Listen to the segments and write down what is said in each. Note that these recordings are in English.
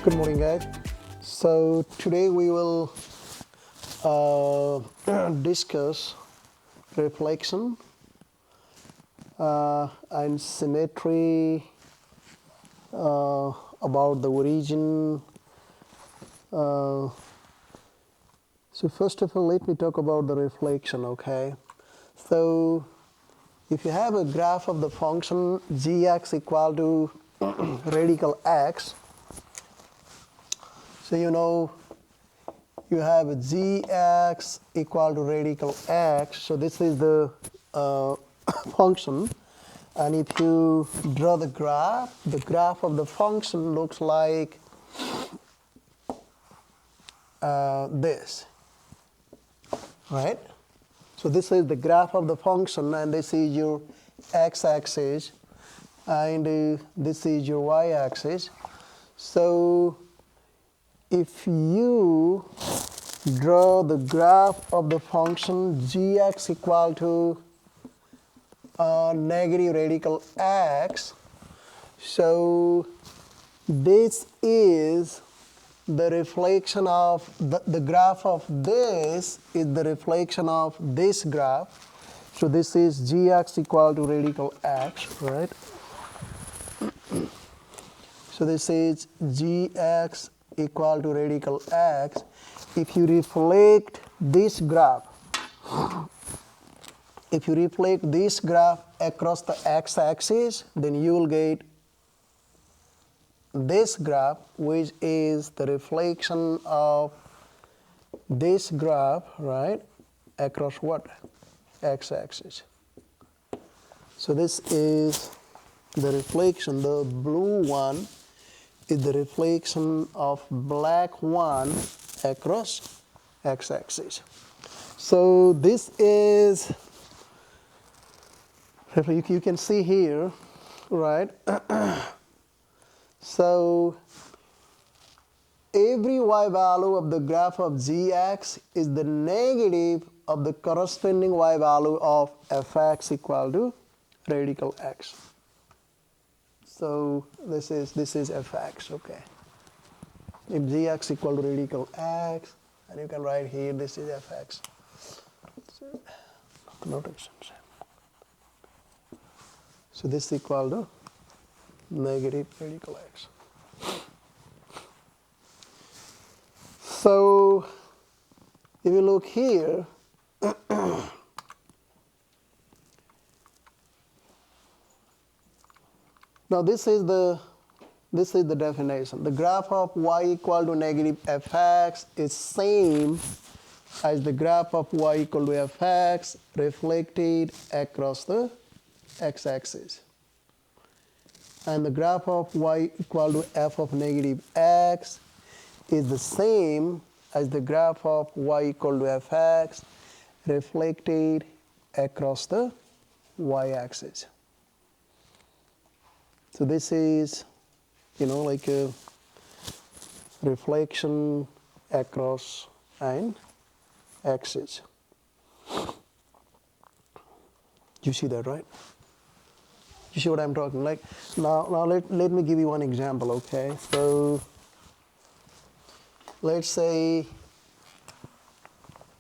Good morning, guys. So today we will discuss reflection and symmetry, about the origin. So first of all, let me talk about the reflection, okay? So if you have a graph of the function gx equal to radical x, so you know you have gx equal to radical x. So this is the function. And if you draw the graph of the function looks like this, right? So this is the graph of the function, and this is your x-axis, and this is your y-axis. So if you draw the graph of the function gx equal to negative radical x, so this is the reflection of the graph of this is the reflection of this graph. So this is gx equal to radical x, right? So this is gx equal to radical x. If you reflect this graph, across the x-axis, then you will get this graph, which is the reflection of this graph, right, across what? X-axis. So this is the reflection. The blue one is the reflection of black one across x-axis. So this is, you can see here, right? So every y value of the graph of gx is the negative of the corresponding y value of fx equal to radical x. So this is fx, okay. If gx equal to radical x, and you can write here this is fx. Notation. So this is equal to negative radical x. So if you look here, now this is the definition. The graph of y equal to negative fx is same as the graph of y equal to fx reflected across the x-axis. And the graph of y equal to f of negative x is the same as the graph of y equal to fx reflected across the y-axis. So this is, like a reflection across an axis. You see that, right? You see what I'm talking like? Now let me give you one example, okay? So let's say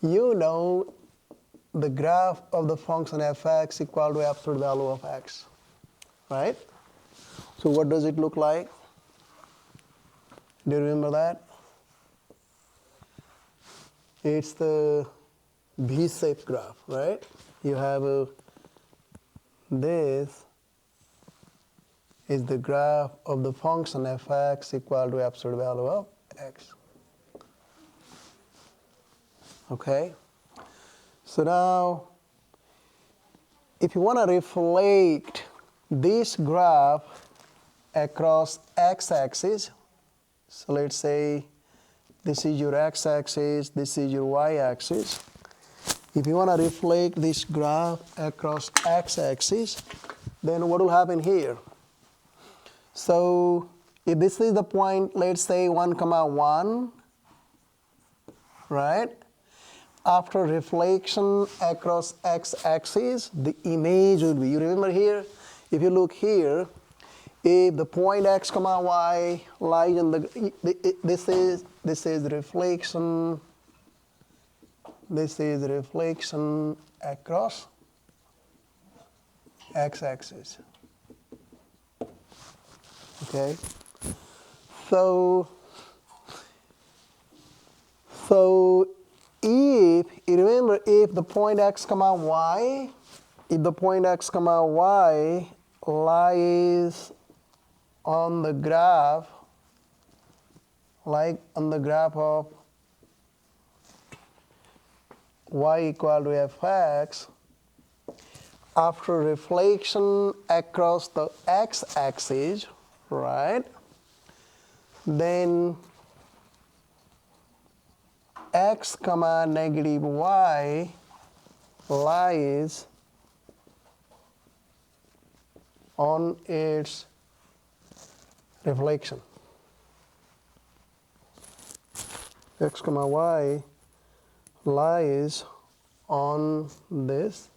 you know the graph of the function fx equal to absolute value of x, right? So what does it look like? Do you remember that? It's the V-shaped graph, right? You have this is the graph of the function fx equal to absolute value of x. Okay? So now, if you want to reflect this graph across x-axis, so let's say this is your x-axis, this is your y-axis. If you want to reflect this graph across x-axis, then what will happen here? So if this is the point, let's say 1, 1, right? After reflection across x-axis, the image will be, you remember here, if you look here, if the point x comma y lies in this is reflection, this is reflection across x-axis. Okay, so if you remember, if the point x comma y, if the point x comma y lies on the graph, like on the graph of y equal to fx, after reflection across the x-axis, right, then x comma negative y lies on its reflection. X comma y lies on this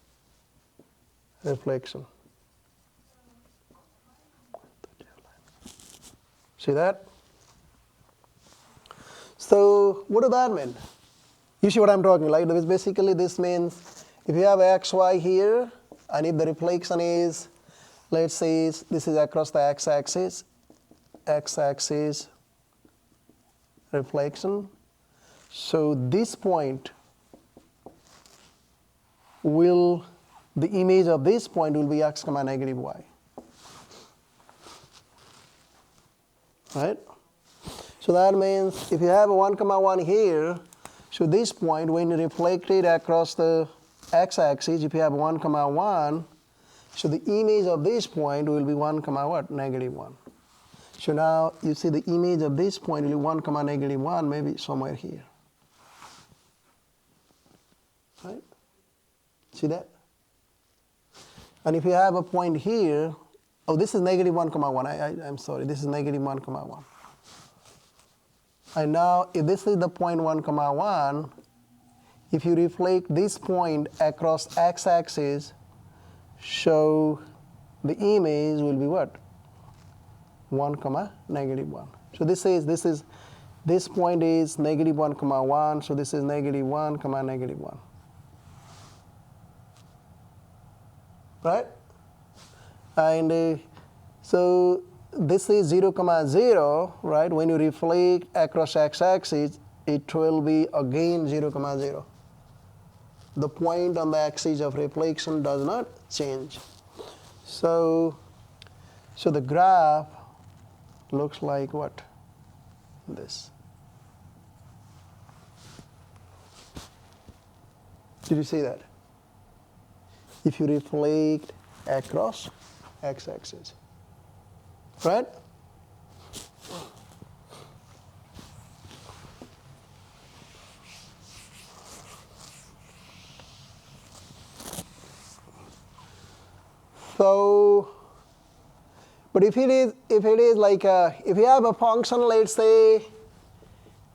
reflection. See that? So what does that mean? You see what I'm talking, like basically this means if you have x, y here, and if the reflection is, let's say this is across the x-axis, x-axis reflection, so this point will, the image of this point will be x comma negative y. Right? So that means if you have a 1 comma 1 here, so this point when reflected across the x-axis, if you have 1 comma 1, so the image of this point will be 1 comma what? Negative 1. So now you see the image of this point will be 1 comma negative 1, maybe somewhere here. Right? See that? And if you have a point here, oh, this is negative 1 comma 1. I'm sorry, this is negative 1 comma 1. And now if this is the point 1 comma 1, if you reflect this point across x-axis, so the image will be what? 1 comma negative 1. So this point is negative 1 comma 1, so this is negative 1 comma negative 1. Right? And so this is 0 comma 0, right? When you reflect across x-axis, it will be again 0 comma 0. The point on the axis of reflection does not change. So the graph looks like what? This. Did you see that? If you reflect across x-axis, right? So, but if it is like if you have a function, let's say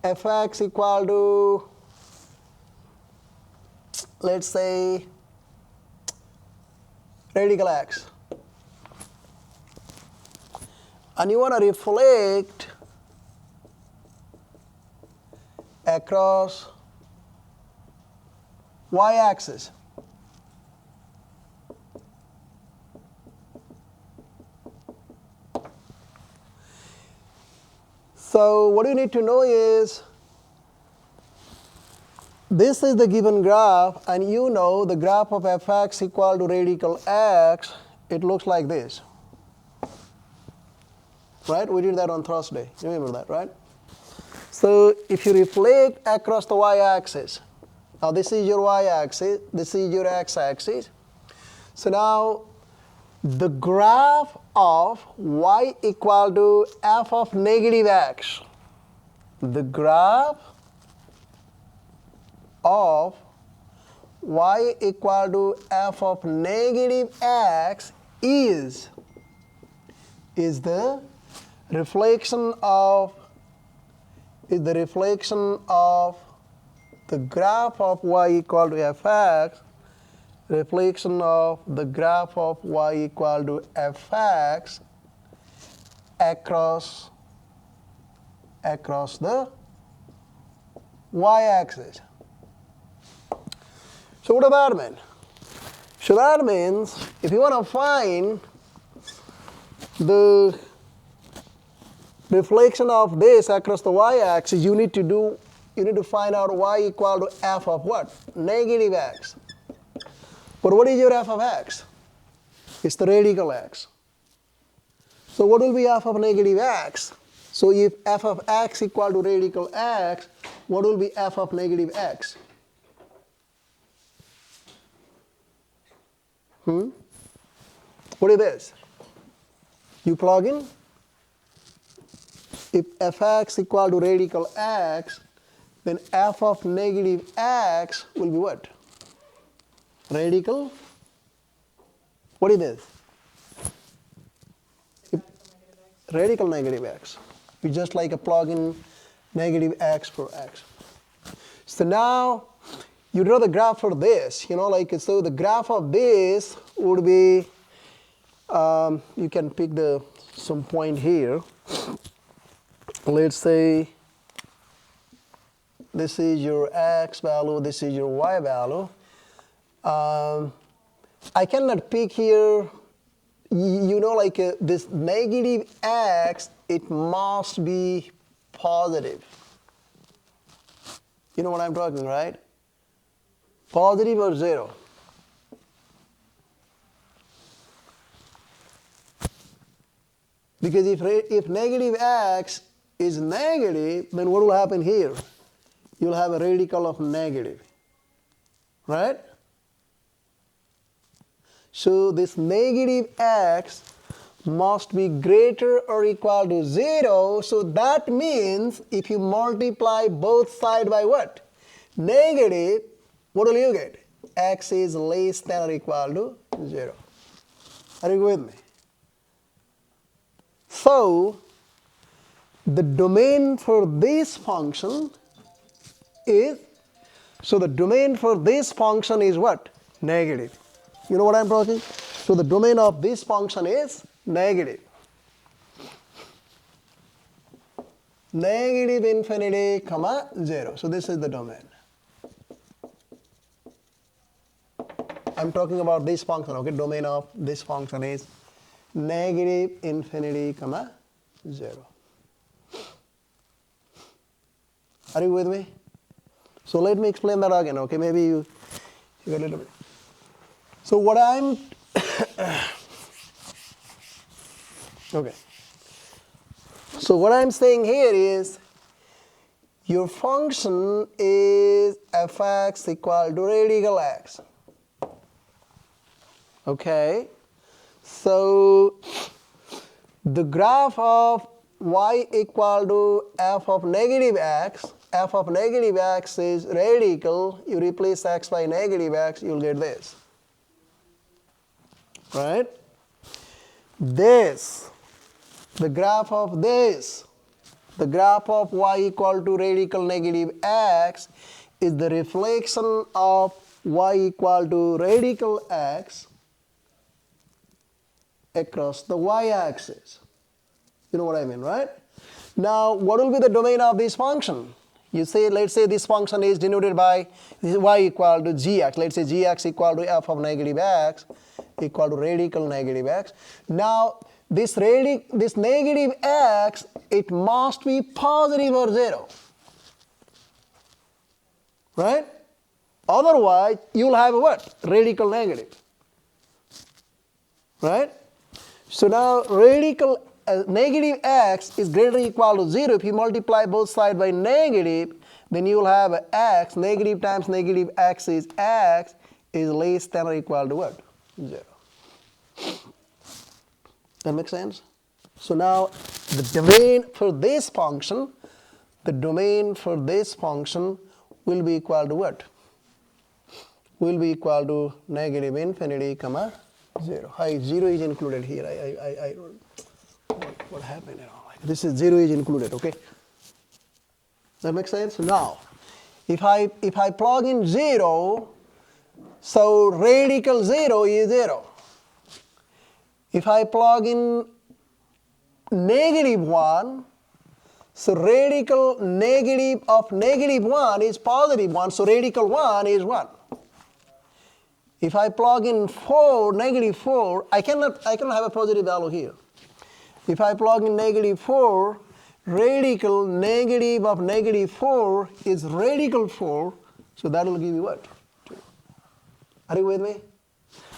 fx equal to, let's say, radical x, and you want to reflect across y-axis. So what you need to know is, this is the given graph, and you know the graph of fx equal to radical x, it looks like this. Right? We did that on Thursday. You remember that, right? So if you reflect across the y-axis, now this is your y-axis, this is your x-axis. So now the graph of y equal to f of negative x, the graph of y equal to f of negative x is the reflection of the graph of y equal to fx, reflection of the graph of y equal to fx across the y-axis. So what does that mean? So that means if you want to find the reflection of this across the y-axis, you need to find out y equal to f of what? Negative x. But what is your f of x? It's the radical x. So what will be f of negative x? So if f of x equal to radical x, what will be f of negative x? What is this? You plug in. If fx equal to radical x, then f of negative x will be what? Radical. What is this? Radical negative x. You just like a plug in negative x for x. So now you draw the graph for this. So the graph of this would be, you can pick some point here. Let's say this is your x value, this is your y value. I cannot pick here, this negative x, it must be positive. You know what I'm talking, right? Positive or zero? Because if negative x is negative, then what will happen here? You'll have a radical of negative, right? So this negative x must be greater or equal to 0. So that means if you multiply both sides by what? Negative, what will you get? X is less than or equal to 0. Are you with me? So the domain for this function is, the domain for this function is what? Negative. You know what I'm talking? So the domain of this function is negative. Negative infinity, comma 0. So this is the domain. I'm talking about this function, okay? Domain of this function is negative infinity, comma 0. Are you with me? So let me explain that again, okay? Maybe you get a little bit. So what I'm okay. So what I'm saying here is your function is fx equal to radical x. Okay. So the graph of y equal to f of negative x is radical. You replace x by negative x, you'll get this. Right? This, the graph of this, the graph of y equal to radical negative x is the reflection of y equal to radical x across the y-axis. You know what I mean, right? Now, what will be the domain of this function? You say, let's say this function is denoted by y equal to gx. Let's say gx equal to f of negative x equal to radical negative x. Now, this negative x, it must be positive or 0. Right? Otherwise, you'll have a what? Radical negative. Right? So now, radical negative x is greater than or equal to 0. If you multiply both sides by negative, then you will have a x. Negative times negative x is less than or equal to what? 0. That makes sense? So now the domain for this function, will be equal to what? Will be equal to negative infinity, comma 0. 0 is included here. I what happened? This is 0 is included, okay? That makes sense? Now, if I plug in 0, so radical 0 is 0. If I plug in negative 1. So radical negative of negative 1 is positive 1. So radical 1 is what? If I plug in 4, negative 4, I cannot have a positive value here. If I plug in negative 4, radical negative of negative 4 is radical 4. So that will give you what? 2. Are you with me?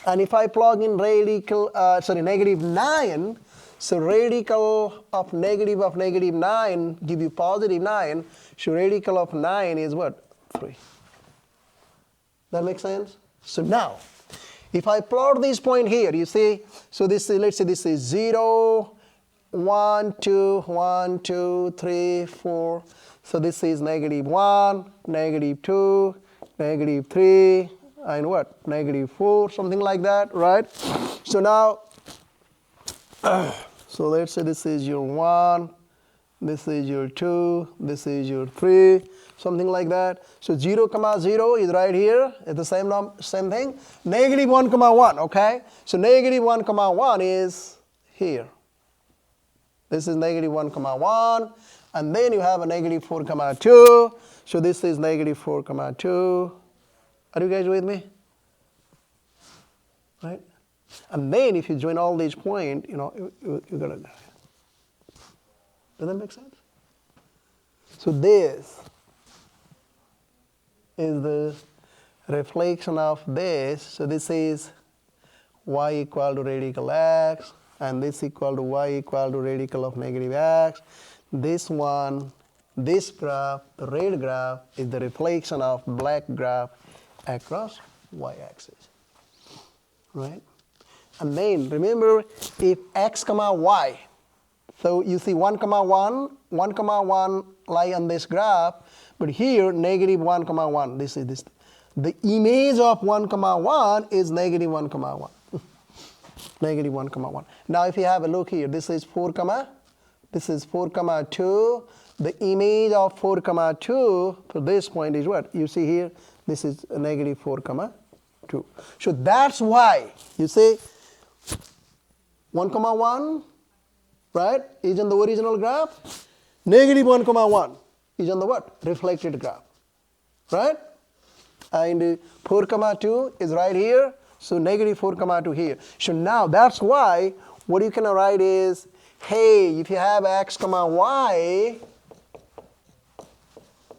And if I plug in negative 9, so radical of negative 9 give you positive 9. So radical of 9 is what? 3. That makes sense? So now, if I plot this point here, you see, so this is, let's say this is 0, 1, 2, 1, 2, 3, 4. So this is negative 1, negative 2, negative 3, and what? Negative 4, something like that, right? So now, so let's say this is your 1, this is your 2, this is your 3, something like that. So 0, 0 is right here. It's the same thing. Negative 1, 1, okay? So negative 1, 1 is here. This is negative 1, 1. And then you have a negative 4, 2. So this is negative 4, 2. Are you guys with me? Right? And then if you join all these points, you know, you're going to. Does that make sense? So this is the reflection of this. So this is y equal to radical x, and this equal to y equal to radical of negative x. This one, this graph, the red graph, is the reflection of black graph across y-axis, right? And then remember, if x comma y, so you see 1, 1, 1, 1 lie on this graph, but here negative 1, 1. This is this. The image of 1, 1 is negative 1, 1. Negative 1, 1. Now if you have a look here, this is 4, this is 4, 2. The image of 4, 2 for this point is what? You see here, this is a negative 4, 2. So that's why you say 1, 1, right, is in the original graph. Negative 1, 1 is on the what? Reflected graph, right? And 4, 2 is right here. So negative 4, 2 here. So now that's why what you can write is, hey, if you have x, y,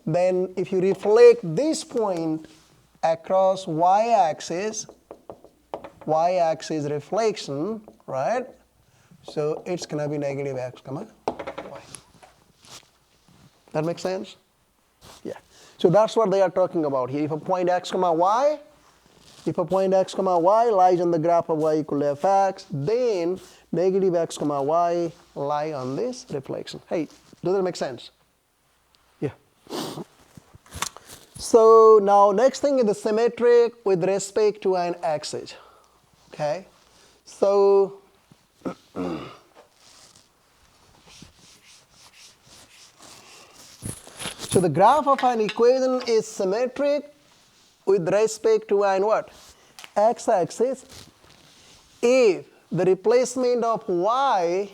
then if you reflect this point across y-axis reflection, right? So it's going to be negative x, y. That makes sense? Yeah. So that's what they are talking about here. If a point x, y, lies on the graph of y equal to fx, then negative x, y lie on this reflection. Hey, does that make sense? Yeah. So now next thing is the symmetric with respect to an axis. Okay. So so the graph of an equation is symmetric with respect to an what? X-axis if the replacement of y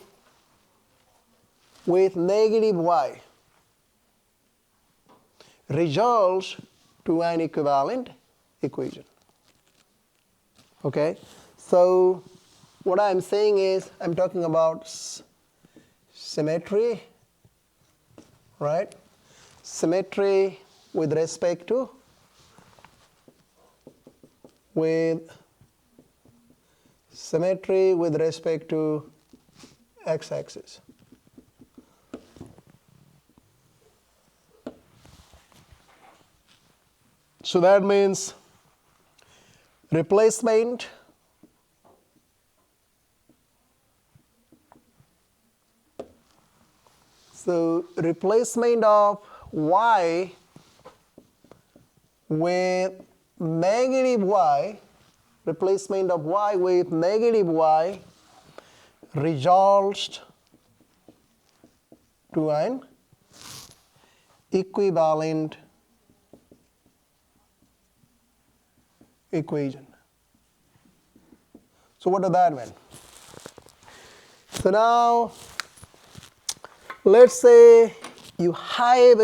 with negative y results to an equivalent equation. Okay? So what I'm saying is I'm talking about symmetry, right? Symmetry with respect to x-axis. So that means replacement of y with negative y, replacement of y with negative y results to an equivalent equation. So what does that mean? So now let's say you have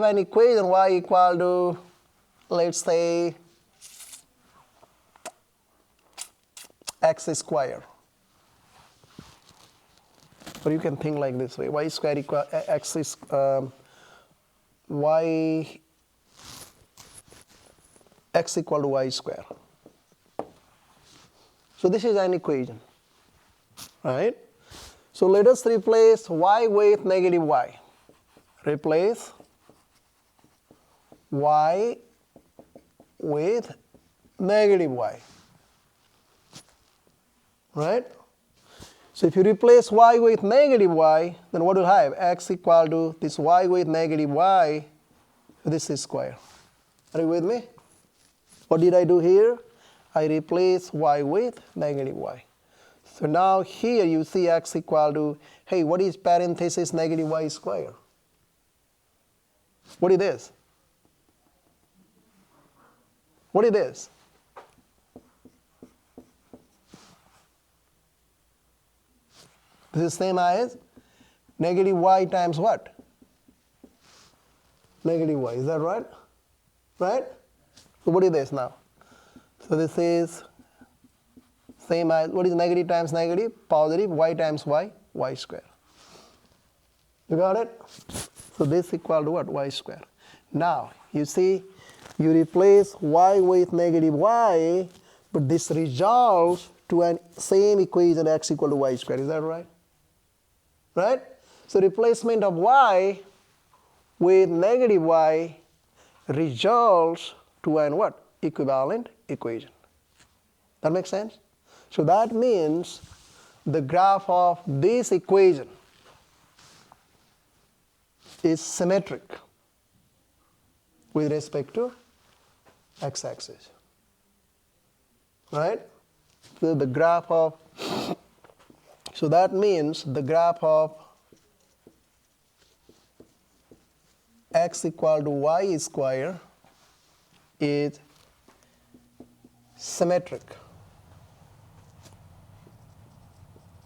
an equation y equal to, let's say, x square. Or you can think like this way: y square equal x is y x equal to y square. So this is an equation, right? So let us replace y with negative y. Replace y with negative y, right? So if you replace y with negative y, then what do you have? X equal to this y with negative y, this is square. Are you with me? What did I do here? I replace y with negative y. So now here you see x equal to, hey, what is parenthesis negative y square? What is this? What is this? This is same as negative y times what? Negative y, is that right? Right? So what is this now? So this is same as, what is negative times negative? Positive, y times y, y square. You got it? So this equal to what? Y square. Now, you see, you replace y with negative y, but this resolves to an same equation x equal to y square. Is that right? Right? So replacement of y with negative y resolves to an what? Equivalent equation. That makes sense? So that means the graph of this equation is symmetric with respect to x-axis. Right? So the graph of, so that means the graph of x equal to y square is symmetric.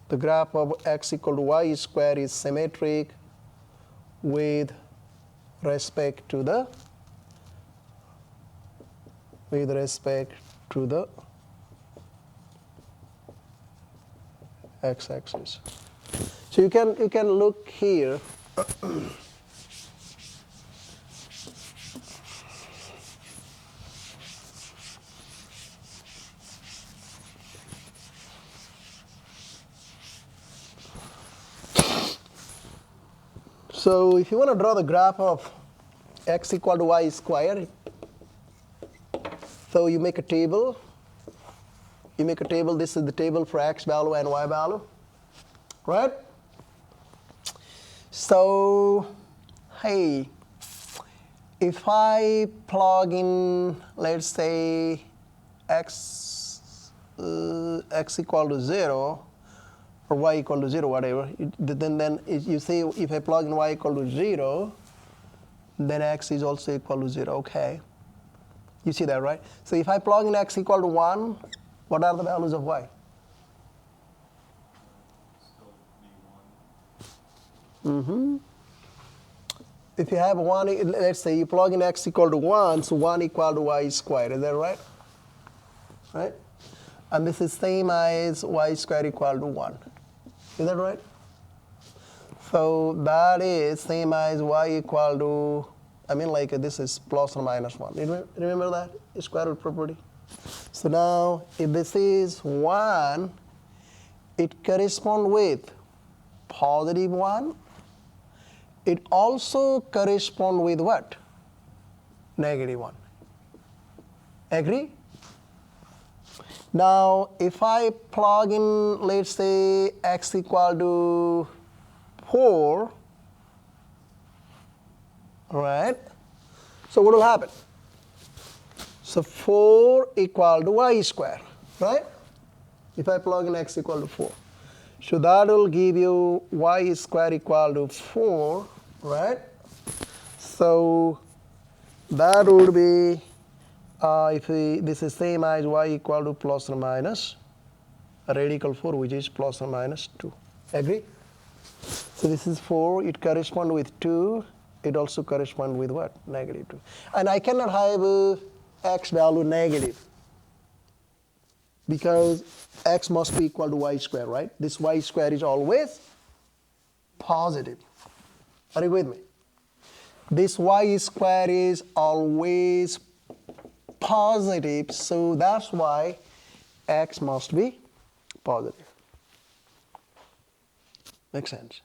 The graph of x equal to y square is symmetric with respect to the x-axis. So you can look here. So if you want to draw the graph of x equal to y square, so you make a table. This is the table for x value and y value, right? So, hey, if I plug in, let's say, x equal to 0, or y equal to 0, whatever, then you see if I plug in y equal to 0, then x is also equal to 0, okay. You see that, right? So if I plug in x equal to 1, what are the values of y? If you have 1, let's say you plug in x equal to 1, so 1 equal to y squared, is that right? Right? And this is same as y squared equal to 1. Is that right? So that is same as y equal to, I mean like this is plus or minus 1. Remember that? Square root property. So now if this is 1, it corresponds with positive 1. It also corresponds with what? Negative 1. Agree? Now if I plug in, let's say, x equal to 4, right? So what will happen? So 4 equal to y square, right? If I plug in x equal to 4. So that will give you y square equal to 4, right? So that would be, this is same as y equal to plus or minus radical 4, which is plus or minus 2. Agree? So this is 4, it corresponds with 2, it also corresponds with what? Negative 2. And I cannot have x value negative, because x must be equal to y square, right? This y square is always positive. Are you with me? This y square is always positive, so that's why x must be positive. Makes sense?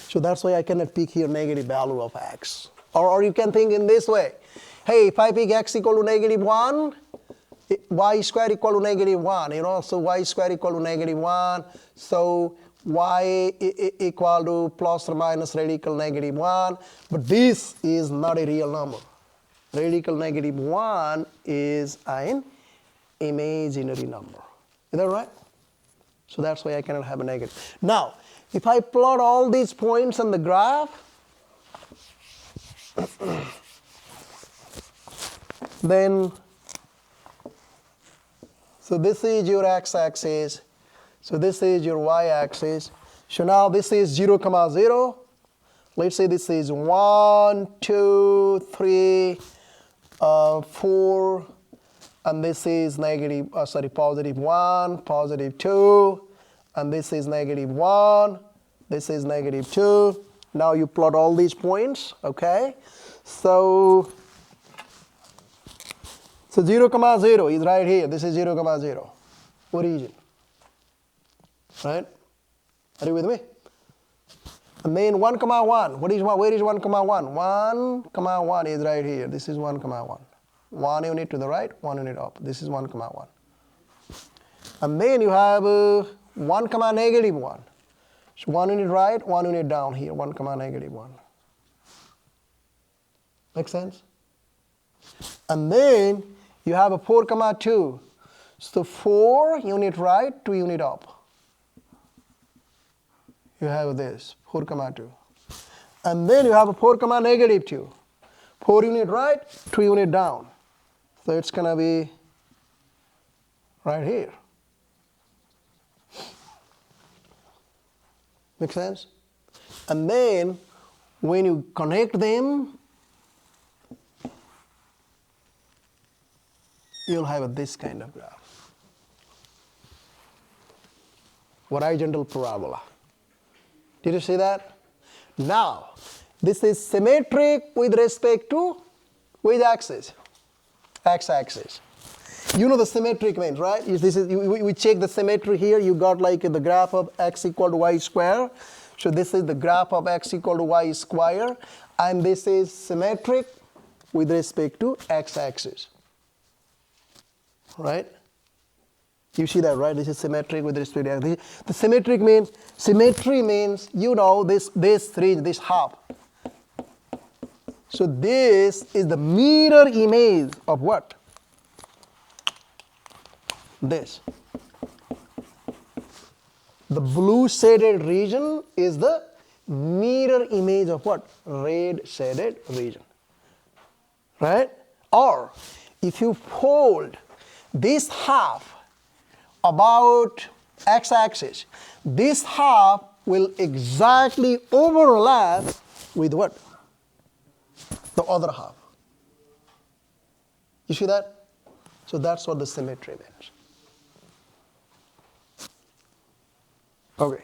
So that's why I cannot pick here negative value of x. Or you can think in this way. Hey, if I pick x equal to negative 1, y square equal to negative 1, you know, so y square equal to negative 1, so y equal to plus or minus radical negative 1, but this is not a real number. Radical negative 1 is an imaginary number. Is that right? So that's why I cannot have a negative. Now, if I plot all these points on the graph, then, so this is your x-axis, so this is your y-axis. So now this is 0, 0. Let's say this is 1, 2, 3, 4, and this is positive 1, positive 2, and this is negative 1, this is negative 2. Now you plot all these points, okay? So 0, 0 is right here. This is 0, 0, origin, right? Are you with me? And then 1, 1. Where is 1, 1? 1, 1 is right here. This is 1, 1. 1 unit to the right, 1 unit up. This is 1, 1. And then you have 1, negative 1. So 1 unit right, 1 unit down here, 1, negative 1. Make sense? And then you have a 4, 2. So 4 unit right, 2 unit up. You have this, 4, 2. And then you have a 4, negative 2. 4 unit right, 2 unit down. So it's going to be right here. Make sense? And then when you connect them, you'll have this kind of graph. Horizontal parabola. Did you see that? Now, this is symmetric with respect to which axis? X-axis. You know the symmetric means, right? We check the symmetry here. You got like the graph of x equal to y square. So this is the graph of x equal to y square. And this is symmetric with respect to x-axis. Right? You see that, right? This is symmetric with respect to x. The symmetry means, you know, this region, this half. So this is the mirror image of what? This. The blue shaded region is the mirror image of what? Red shaded region. Right? Or if you fold this half about x-axis, this half will exactly overlap with what? The other half. You see that? So that's what the symmetry means. Okay.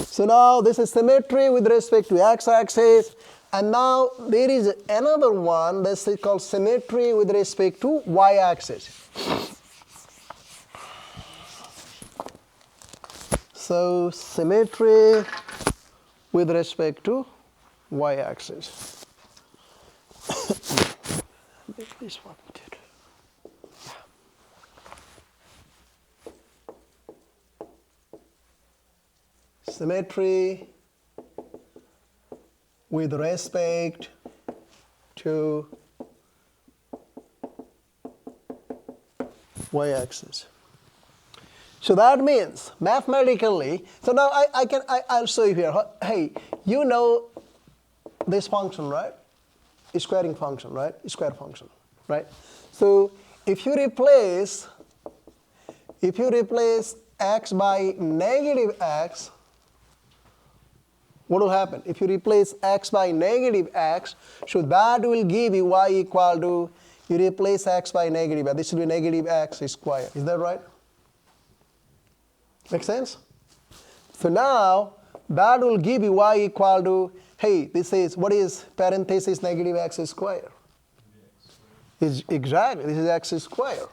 So now this is symmetry with respect to x-axis. And now there is another one that's called symmetry with respect to y-axis. So symmetry with respect to y-axis. This one did. Symmetry with respect to y-axis. So that means mathematically, so now I'll show you here. Hey, you know this function, right? A squaring function, right? A square function, right? So if you replace x by negative x, what will happen? If you replace x by negative x, so that will give you y equal to, you replace x by negative x, this will be negative x squared. Is that right? Make sense? So now, that will give you y equal to, hey, this is, what is parenthesis negative x squared? Is exactly, this is x squared.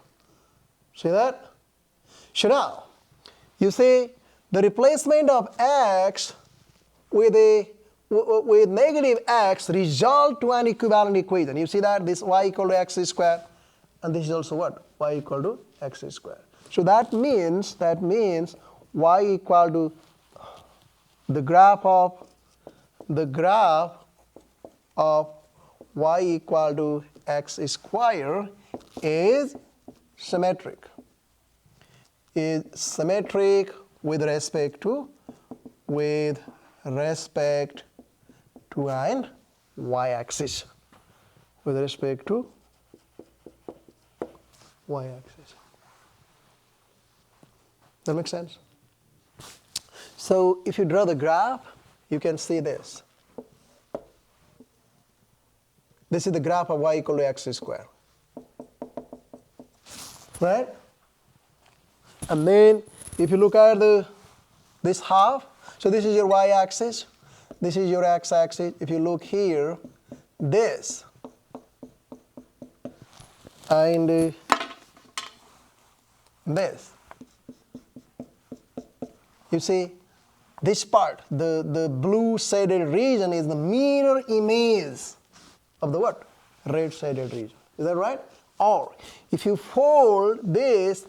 See that? So now, you see, the replacement of x with negative x result to an equivalent equation. You see that? This y equal to x squared, and this is also what? Y equal to x squared. So that means y equal to the graph of y equal to x squared is symmetric. Is symmetric with respect to an y-axis. With respect to y-axis. That makes sense? So if you draw the graph, you can see this. This is the graph of y equal to x squared. Right? And then if you look at this half, so this is your y-axis, this is your x-axis. If you look here, this and this. You see, this part, the blue shaded region is the mirror image of the what? Red shaded region. Is that right? Or if you fold this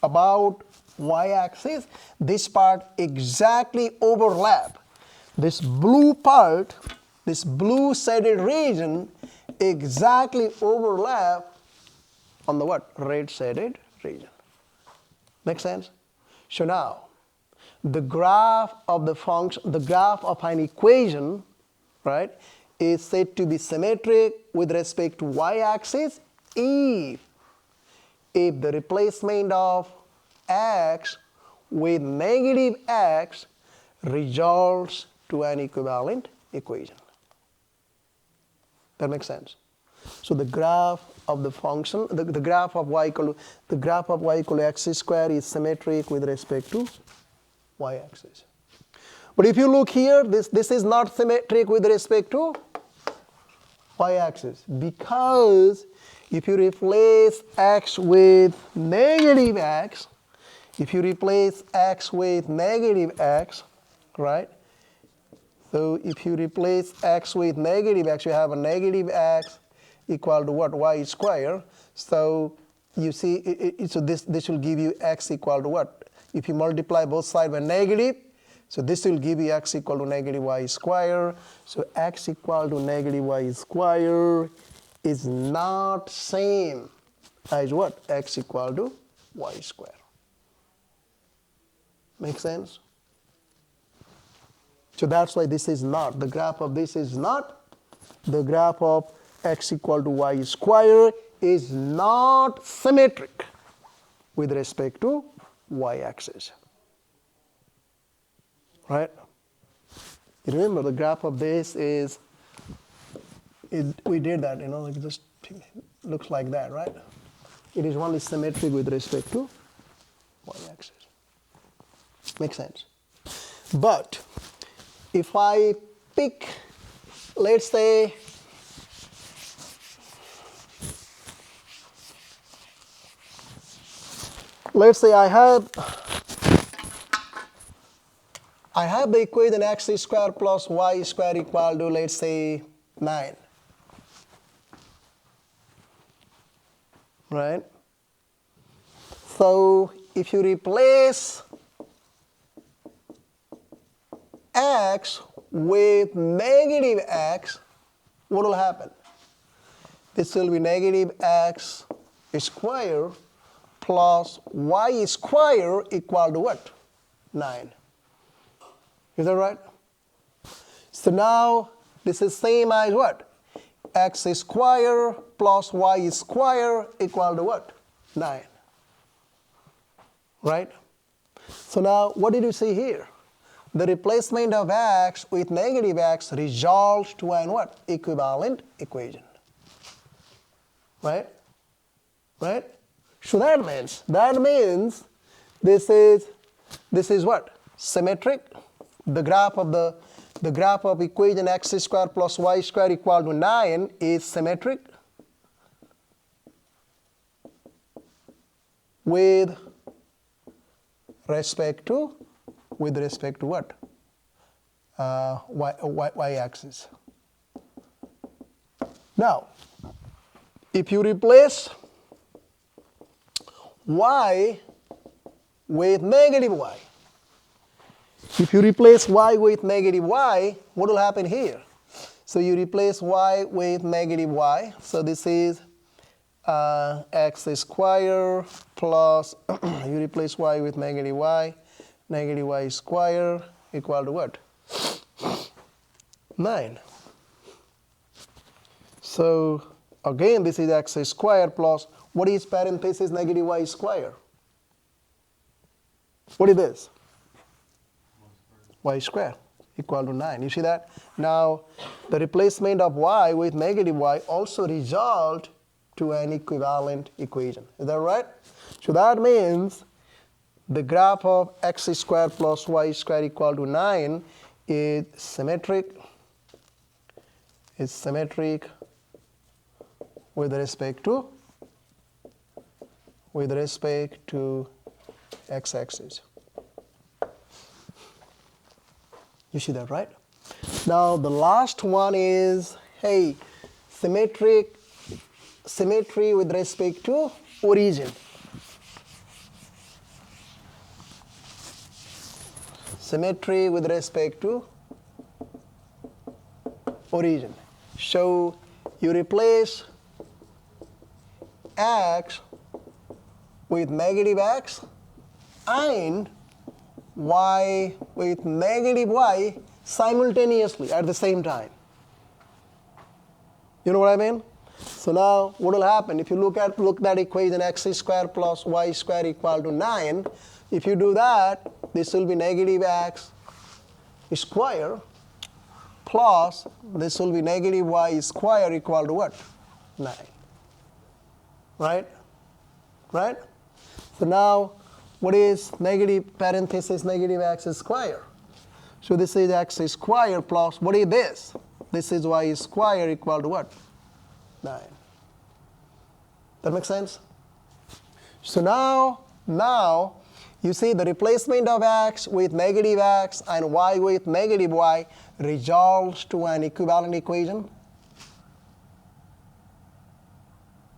about y-axis, this part exactly overlap. This blue part, this blue shaded region exactly overlap on the what? Red shaded region. Make sense? So now, the graph of the function, the graph of an equation, right, is said to be symmetric with respect to y-axis if the replacement of x with negative x results to an equivalent equation. That makes sense? So the graph of the function, the graph of y equal to x squared is symmetric with respect to y-axis. But if you look here, this is not symmetric with respect to y-axis, because if you replace x with negative x, right? So if you replace x with negative x, you have a negative x equal to what? Y squared. So you see, so this will give you x equal to what? If you multiply both sides by negative, so this will give you x equal to negative y squared. So x equal to negative y squared is not same as what? X equal to y squared. Make sense? So that's why this is not, the graph of this is not, the graph of x equal to y squared is not symmetric with respect to y-axis. Right? You remember the graph of this is we did that, it just looks like that, right? It is only symmetric with respect to y-axis. Makes sense? But if I pick, let's say, I have the equation x squared plus y squared equal to, let's say, 9. Right? So if you replace x with negative x, what will happen? This will be negative x squared plus y squared equal to what? 9. Is that right? So now this is same as what? X squared plus y squared equal to what? 9. Right? So now, what did you see here? The replacement of x with negative x resolves to an what? Equivalent equation. Right? Right? So that means this is what? Symmetric. The graph of equation x squared plus y squared equal to 9 is symmetric with respect to what? Y-axis. Now, if you replace y with negative y, if you replace y with negative y, what will happen here? So you replace y with negative y. So this is x squared plus, you replace y with negative y squared equal to what? 9. So again, this is x squared plus, what is parenthesis negative y squared? What is this? Y squared equal to 9. You see that? Now, the replacement of y with negative y also result to an equivalent equation. Is that right? So that means the graph of x squared plus y squared equal to 9 is symmetric. Is symmetric with respect to x-axis. You see that, right? Now the last one is, hey, symmetry with respect to origin. Symmetry with respect to origin. So you replace x with negative x and y with negative y simultaneously at the same time. You know what I mean? So now what will happen? If you look at that equation x squared plus y squared equal to 9, if you do that, this will be negative x squared plus this will be negative y squared equal to what? 9. Right? Right? So now, what is negative parenthesis negative x squared? So this is x squared plus, what is this? This is y squared equal to what? 9. That makes sense? So now, you see the replacement of x with negative x and y with negative y resolves to an equivalent equation.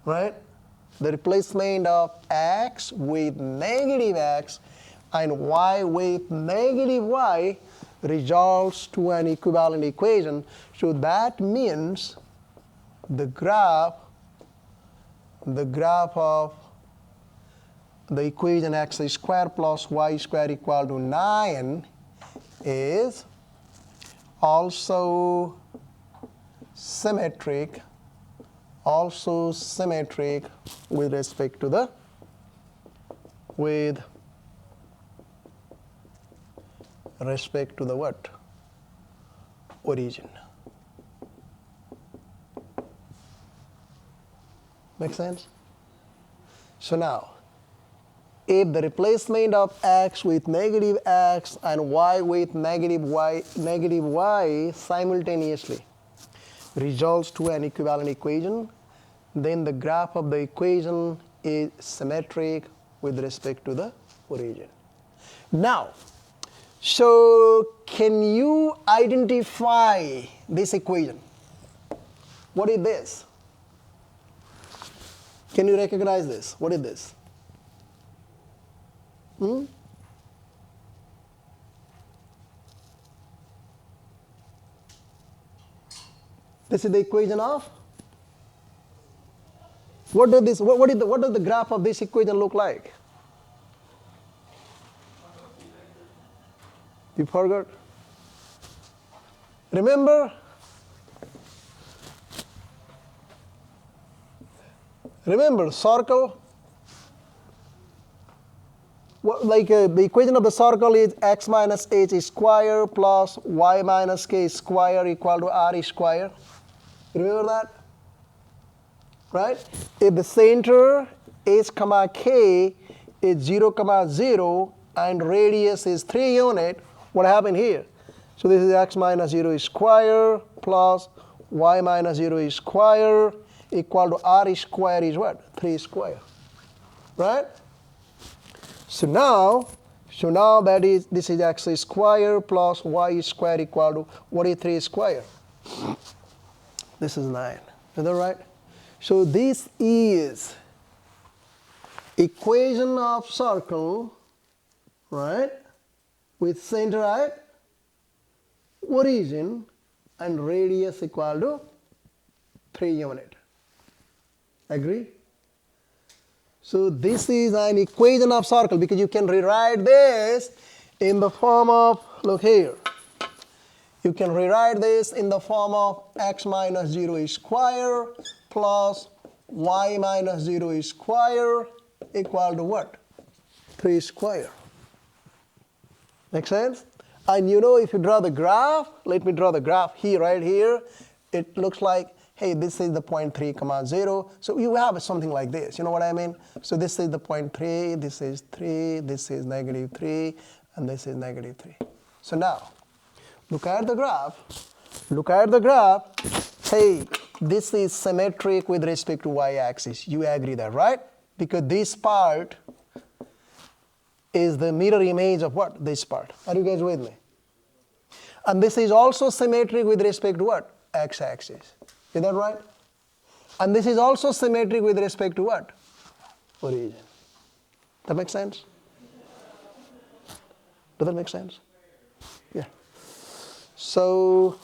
Right? The replacement of x with negative x and y with negative y resolves to an equivalent equation. So that means the graph of the equation x squared plus y squared equal to 9 is also symmetric with respect to the what? Origin. Make sense? So now, if the replacement of x with negative x and y with negative y simultaneously results to an equivalent equation, then the graph of the equation is symmetric with respect to the origin. Now, so can you identify this equation? What is this? Can you recognize this? What is this? This is the equation of? What does the graph of this equation look like? You forgot? Remember? Remember, circle. the equation of the circle is x minus h square plus y minus k square equal to r square. Remember that? Right? If the center h comma k is 0 comma 0 and radius is 3 unit, what happened here? So this is x minus 0 square plus y minus 0 square equal to r square is what? 3 square. Right? So now that is, this is x square plus y square equal to, what is 3 square? This is 9. Is that right? So this is equation of circle, right, with center at origin and radius equal to 3 unit. Agree? So this is an equation of circle because you can rewrite this in the form of, look here, you can rewrite this in the form of x minus 0 square plus y minus 0 square equal to what? 3 square. Make sense? And you know, if you draw the graph, let me draw the graph here, right here. It looks like, hey, this is the point 3 comma 0. So you have something like this. You know what I mean? So this is the point 3, this is 3, this is negative 3, and this is negative 3. So now, look at the graph. Look at the graph. Hey, this is symmetric with respect to y-axis. You agree that, right? Because this part is the mirror image of what? This part. Are you guys with me? And this is also symmetric with respect to what? X-axis. Is that right? And this is also symmetric with respect to what? Origin. That makes sense? Does that make sense? Yeah. So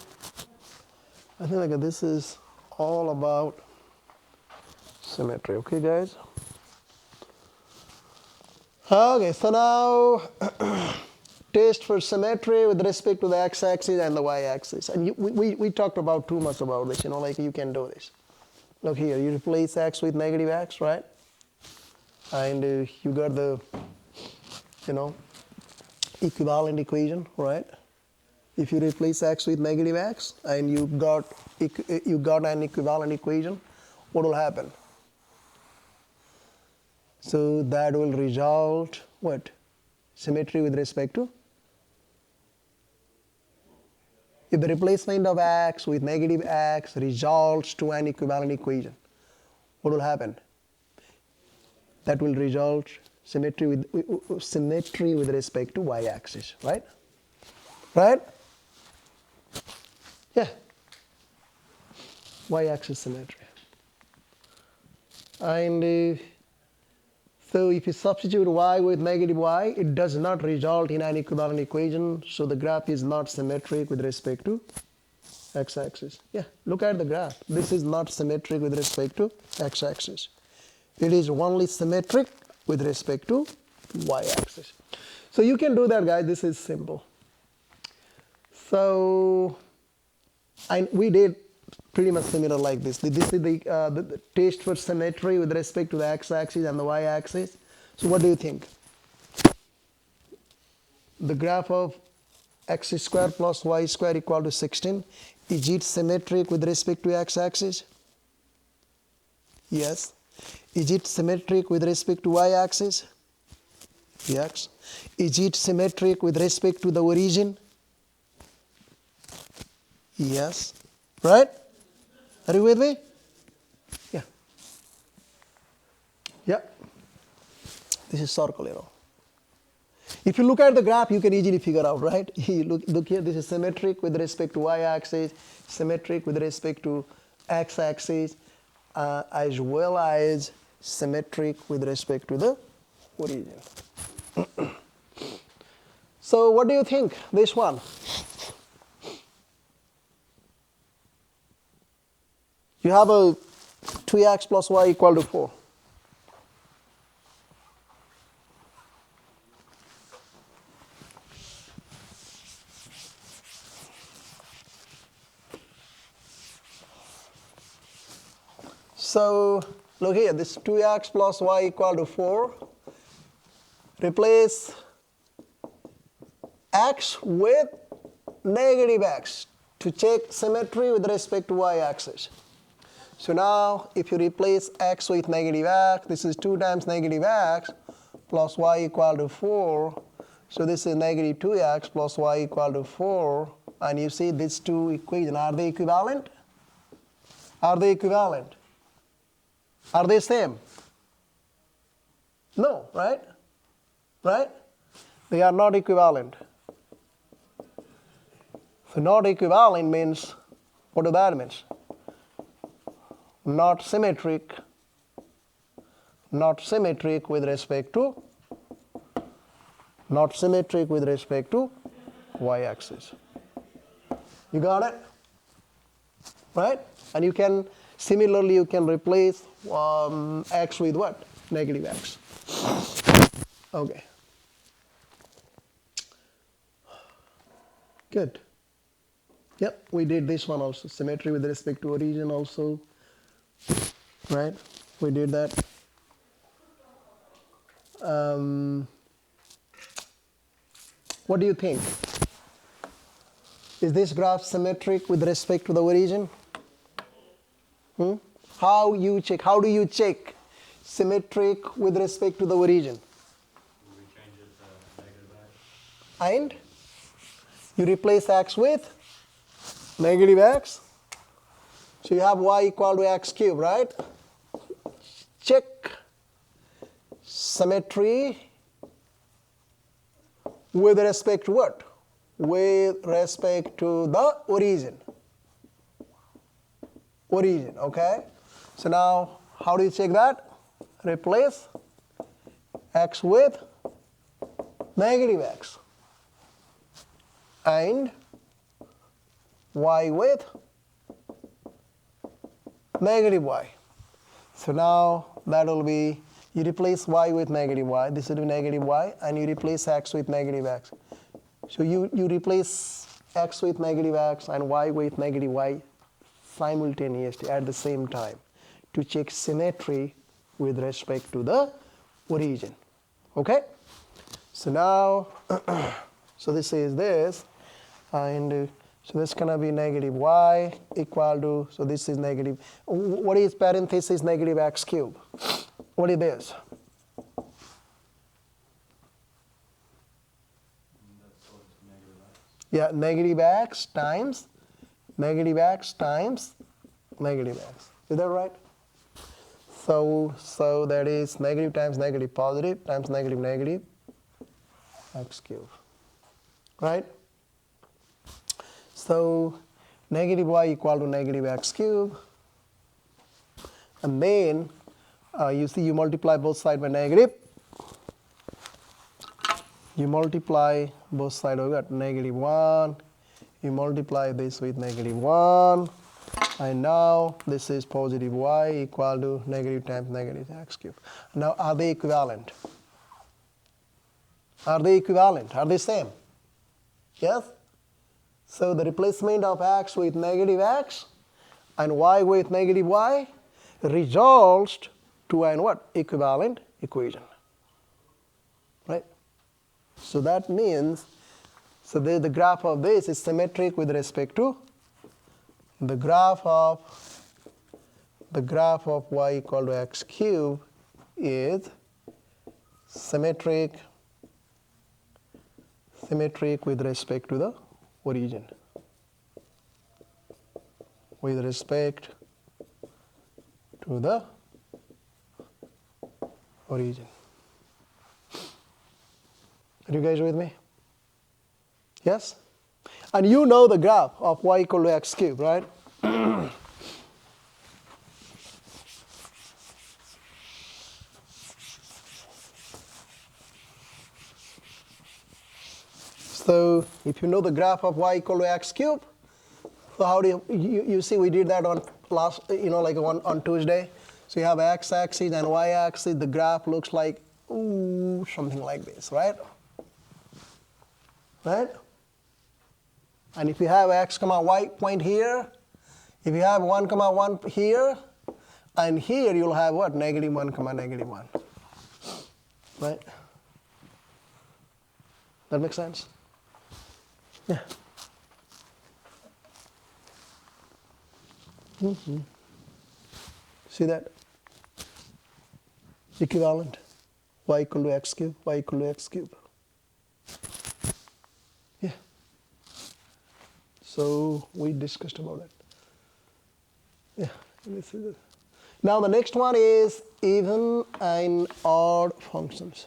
I think like this is all about symmetry. Okay, guys? Okay, so now test for symmetry with respect to the x-axis and the y-axis. And we talked about too much about this, you know, like you can do this. Look here, you replace x with negative x, right? And you got the, you know, equivalent equation, right? If you replace x with negative x and you got an equivalent equation, what will happen? So that will result what? Symmetry with respect to? If the replacement of x with negative x results to an equivalent equation, what will happen? That will result symmetry with respect to y-axis, right? Right? Yeah. Y-axis symmetry. And so if you substitute y with negative y, it does not result in an equivalent equation, so the graph is not symmetric with respect to x-axis. Yeah, look at the graph. This is not symmetric with respect to x-axis. It is only symmetric with respect to y-axis. So you can do that, guys. This is simple. So, and we did pretty much similar like this. This is the test for symmetry with respect to the x-axis and the y-axis. So what do you think? The graph of x squared plus y squared equal to 16, is it symmetric with respect to x-axis? Yes. Is it symmetric with respect to y-axis? Yes. Is it symmetric with respect to the origin? Yes. Right? Are you with me? Yeah. Yeah. This is circle, you know. If you look at the graph, you can easily figure out, right? Look here, this is symmetric with respect to y-axis, symmetric with respect to x-axis, as well as symmetric with respect to the origin. So what do you think, this one? You have a 2x plus y equal to 4. So look here, this 2x plus y equal to 4 replace x with negative x to check symmetry with respect to y-axis. So now if you replace x with negative x, this is 2 times negative x plus y equal to 4. So this is negative 2x plus y equal to 4. And you see these two equations, are they equivalent? Are they equivalent? Are they same? No, right? Right? They are not equivalent. So not equivalent means, what do that means? Not symmetric with respect to y-axis. You got it? Right? And you can, similarly, you can replace x with what? Negative x. Okay. Good. Yep, we did this one also. Symmetry with respect to origin also. Right? We did that. What do you think? Is this graph symmetric with respect to the origin? How do you check symmetric with respect to the origin? We change it to negative x. And you replace x with negative x. So you have y equal to x cubed, right? Check symmetry with respect to what? With respect to the origin. Origin, okay? So now, how do you check that? Replace x with negative x and y with negative y. So now that will be, you replace y with negative y, this will be negative y, and you replace x with negative x. So you replace x with negative x and y with negative y simultaneously at the same time to check symmetry with respect to the origin. Okay? So now, so this is this, and so this is going to be negative y equal to, so this is negative, what is parenthesis negative x cubed? What is this? Yeah, negative x times negative x times negative x. Is that right? So that is negative times negative positive times negative negative x cubed. Right? So negative y equal to negative x cubed. And then you see you multiply both sides by negative. You multiply both sides with negative 1. You multiply this with negative 1. And now this is positive y equal to negative times negative x cubed. Now are they equivalent? Are they equivalent? Are they same? Yes? So the replacement of x with negative x and y with negative y results to an what? Equivalent equation. Right? So that means, so the graph of this is symmetric with respect to the graph of y equal to x cubed is symmetric with respect to the origin. With respect to the origin. Are you guys with me? Yes? And you know the graph of y equal to x cubed, right? So if you know the graph of y equal to x cubed, so how do you see we did that on last, like on Tuesday. So you have x-axis and y-axis. The graph looks like something like this, right? Right? And if you have x comma y point here, if you have 1 comma 1 here, and here you'll have what? Negative 1 comma negative 1. Right? That makes sense? Yeah. See that? Equivalent. Y equal to x cube, y equal to x cube. Yeah. So we discussed about it. Yeah. Let me see this. Now the next one is even and odd functions.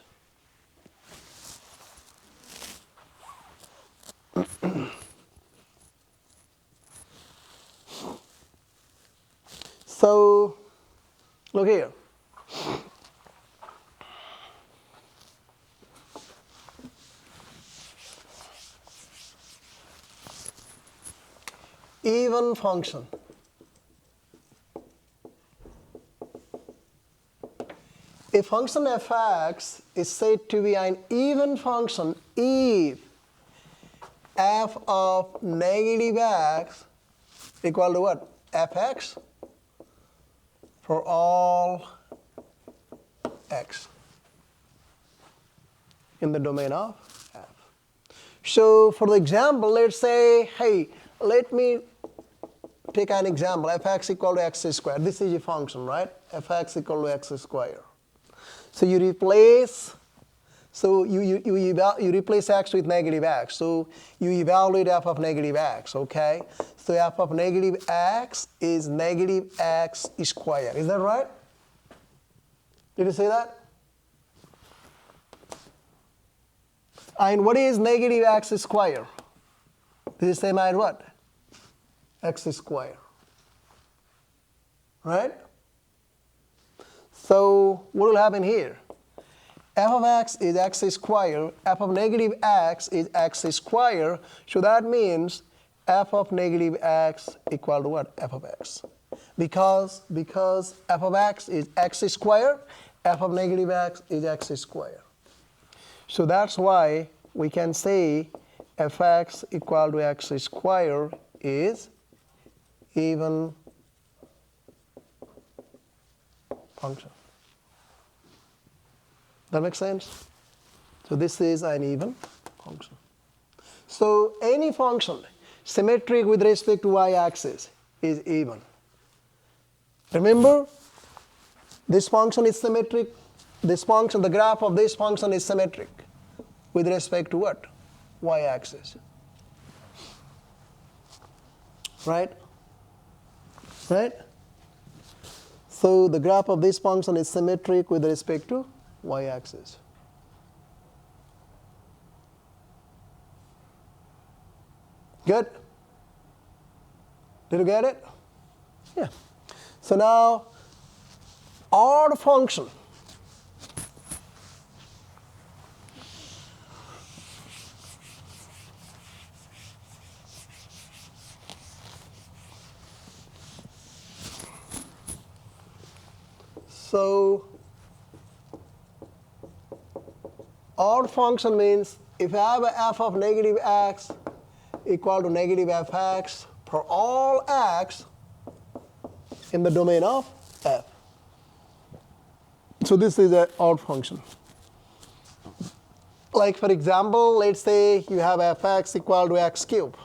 So look here. Even function. A function f(x) is said to be an even function if f of negative x equal to what? Fx for all x in the domain of f. So for the example, let's say, hey, let me take an example, fx equal to x squared. This is a function, right? Fx equal to x squared. So you replace, you replace x with negative x. So you evaluate f of negative x, okay? So f of negative x is negative x squared. Is that right? Did you say that? And what is negative x squared? This is same as what? X squared. Right? So what will happen here? F of x is x squared. F of negative x is x squared. So that means f of negative x equal to what? F of x. Because f of x is x squared, f of negative x is x squared. So that's why we can say fx equal to x squared is even function. That makes sense? So this is an even function. So any function symmetric with respect to y-axis is even. Remember, this function is symmetric. This function, the graph of this function is symmetric with respect to what? Y-axis. Right? Right? So the graph of this function is symmetric with respect to y-axis. Good? Did you get it? Yeah. So now, odd function. So odd function means if I have a f of negative x equal to negative fx for all x in the domain of f. So this is an odd function. Like for example, let's say you have fx equal to x cubed.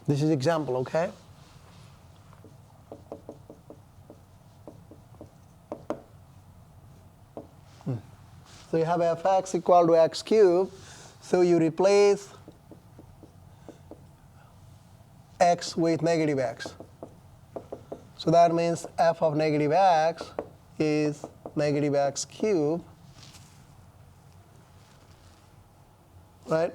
This is example, okay? So you have fx equal to x cubed. So you replace x with negative x. So that means f of negative x is negative x cubed. Right?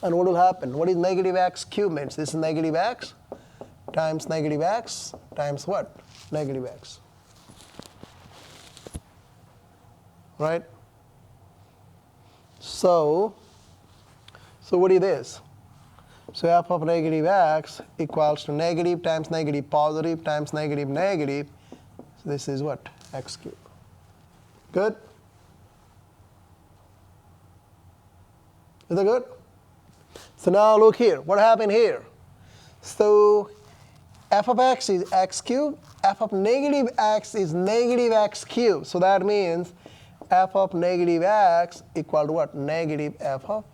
And what will happen? What is negative x cubed means? This is negative x times what? Negative x. Right? So what is this? So f of negative x equals to negative times negative positive times negative negative. So this is what? X cubed. Good? Is that good? So now look here. What happened here? So f of x is x cubed. F of negative x is negative x cubed. So that means f of negative x equal to what? Negative f of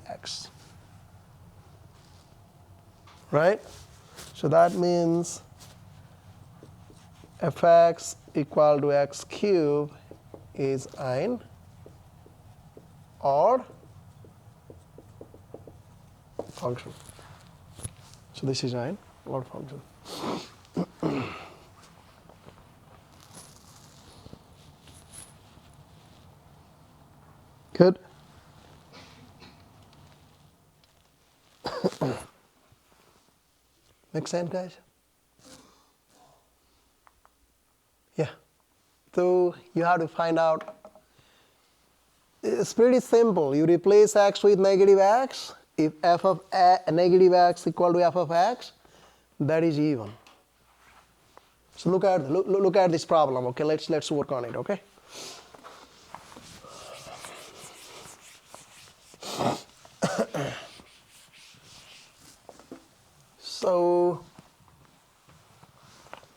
x. Right? So that means fx equal to x cubed is ein odd function. So this is ein odd function. Good. Make sense, guys? Yeah. So you have to find out. It's pretty simple. You replace x with negative x. If f of negative x equal to f of x, that is even. So look at this problem. Okay, let's work on it. Okay.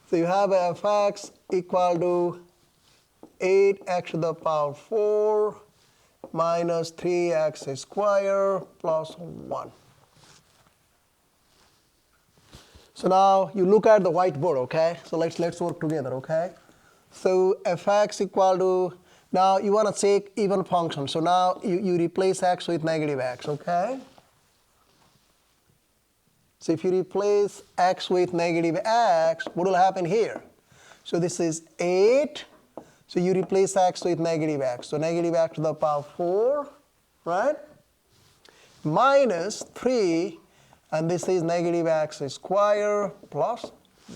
So you have fx equal to 8x to the power 4 minus 3x squared plus 1. So now you look at the whiteboard, okay? So let's work together, okay? So fx equal to, now you want to take even function. So now you replace x with negative x, okay? So if you replace x with negative x, what will happen here? So this is 8. So you replace x with negative x. So negative x to the power 4, right? Minus 3, and this is negative x squared plus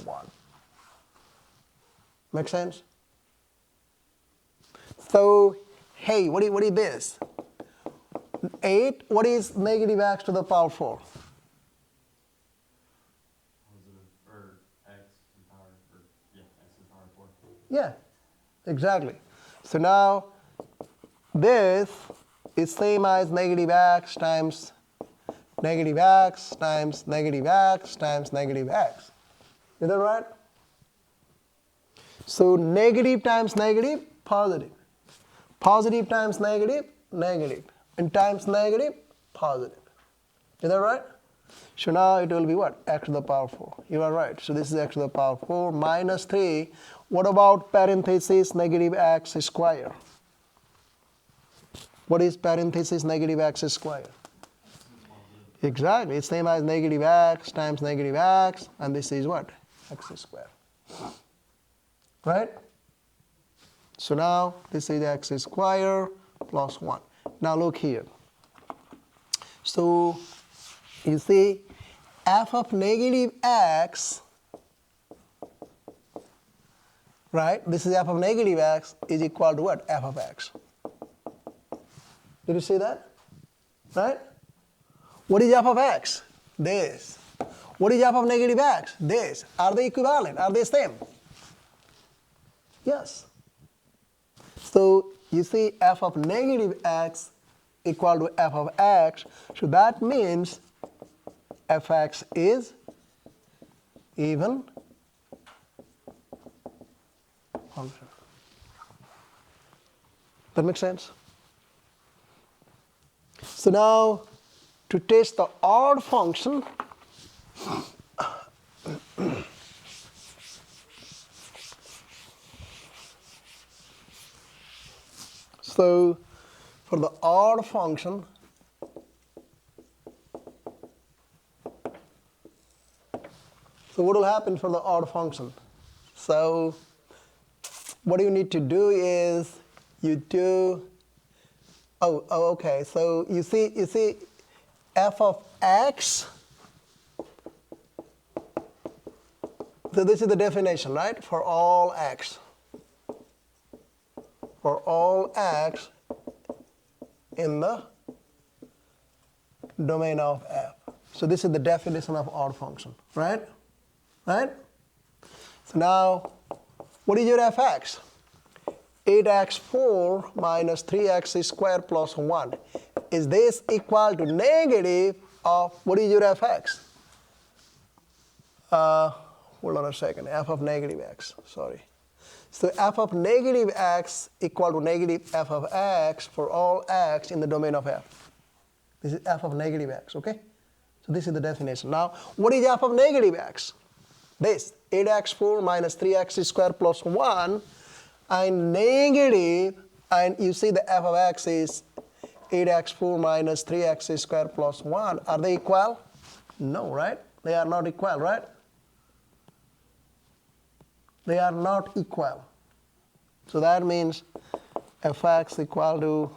1. Make sense? So, hey, what is this? 8, what is negative x to the power 4? Yeah, exactly. So now this is same as negative x times negative x times negative x times negative x. Is that right? So negative times negative, positive. Positive times negative, negative. And times negative, positive. Is that right? So now it will be what? X to the power 4. You are right. So this is x to the power 4 minus 3. What about parenthesis negative x squared? What is parenthesis negative x squared? Exactly. It's same as negative x times negative x. And this is what? X squared. Right? So now this is x squared plus 1. Now look here. So you see f of negative x, right? This is f of negative x is equal to what? F of x. Did you see that? Right? What is f of x? This. What is f of negative x? This. Are they equivalent? Are they same? Yes. So you see f of negative x equal to f of x. So that means fx is even function. That makes sense? So now to test the odd function, so for the odd function, so what will happen for the odd function? So what you need to do is you do, okay, so you see f of x, so this is the definition, right? For all x. For all x in the domain of f. So this is the definition of odd function, right? Right? So now, what is your fx? 8x4 minus 3x squared plus 1. Is this equal to negative of, what is your fx? Hold on a second, f of negative x, sorry. So f of negative x equal to negative f of x for all x in the domain of f. This is f of negative x, okay? So this is the definition. Now, what is f of negative x? This, 8x4 minus 3x squared plus 1, and negative, and you see the f of x is 8x4 minus 3x squared plus 1. Are they equal? No, right? They are not equal, right? They are not equal. So that means fx equal to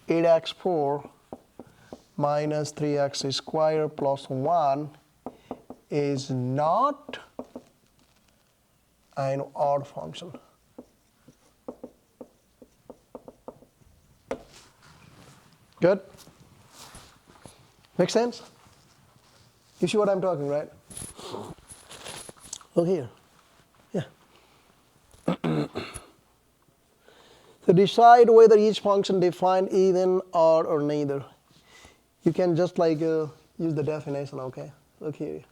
8x4 minus 3x squared plus 1 is not an odd function. Good? Make sense? You see what I'm talking, right? Look here. Yeah. So decide whether each function defined even, odd, or neither. You can just like use the definition, okay? Look here.